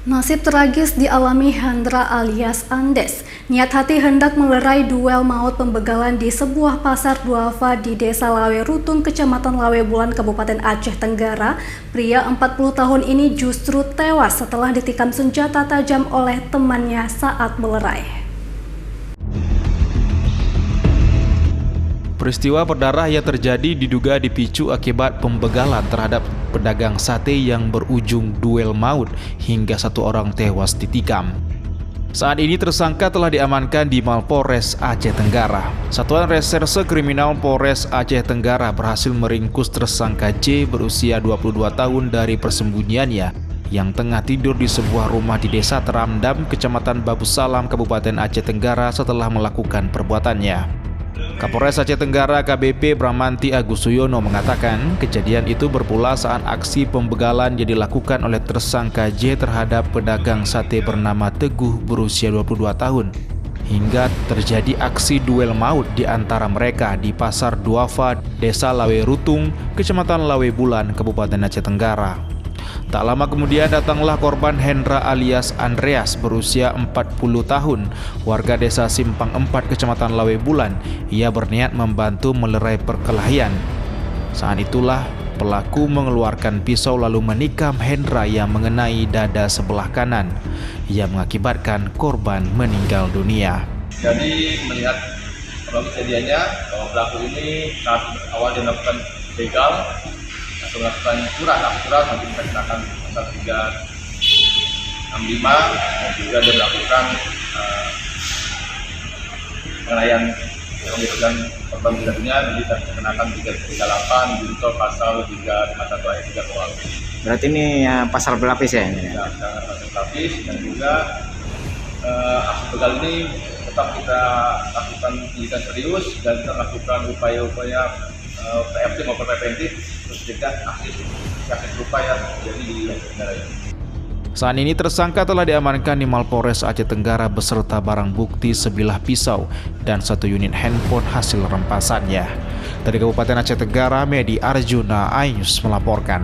Nasib tragis dialami Hendra alias Andes. Niat hati hendak melerai duel maut pembegalan di sebuah pasar duafa di Desa Lawe Rutung, Kecamatan Lawe Bulan, Kabupaten Aceh Tenggara. Pria 40 tahun ini justru tewas setelah ditikam senjata tajam oleh temannya saat melerai. Peristiwa berdarah yang terjadi diduga dipicu akibat pembegalan terhadap pedagang sate yang berujung duel maut hingga satu orang tewas ditikam. Saat ini tersangka telah diamankan di Mapolres Aceh Tenggara. Satuan Reserse Kriminal Polres Aceh Tenggara berhasil meringkus tersangka J berusia 22 tahun dari persembunyiannya yang tengah tidur di sebuah rumah di Desa Teramdam, Kecamatan Babu Salam, Kabupaten Aceh Tenggara setelah melakukan perbuatannya. Kapolres Aceh Tenggara AKBP Bramanti Agus Suyono mengatakan kejadian itu bermula saat aksi pembegalan yang dilakukan oleh tersangka J terhadap pedagang sate bernama Teguh berusia 22 tahun hingga terjadi aksi duel maut di antara mereka di Pasar Duafa, Desa Lawe Rutung, Kecamatan Lawe Bulan, Kabupaten Aceh Tenggara. Tak lama kemudian datanglah korban Hendra alias Andreas berusia 40 tahun, warga Desa Simpang 4 Kecamatan Lawe Bulan. Ia berniat membantu melerai perkelahian. Saat itulah pelaku mengeluarkan pisau lalu menikam Hendra yang mengenai dada sebelah kanan, yang mengakibatkan korban meninggal dunia. Jadi melihat kejadiannya bahwa pelaku ini saat awal dia melakukan begal atau melakukan curah sampai dikenakan pasal 365 dan juga dia melakukan penganiayaan yang menyebabkan korban meninggal dunia, jadi dikenakan 338 junto pasal 351 ayat 3 KUHP. Berarti ini pasal berlapis ya? Ya, pasal berlapis, dan juga aksi begal ini tetap kita lakukan penyidikan serius dan kita lakukan upaya-upaya preemptif maupun preventif untuk mencegah aksi serupa yang terjadi di negara ini. Saat ini tersangka telah diamankan di Mapolres Aceh Tenggara beserta barang bukti sebilah pisau dan 1 unit handphone hasil rampasannya. Dari Kabupaten Aceh Tenggara, Medi Arjuna, iNews melaporkan.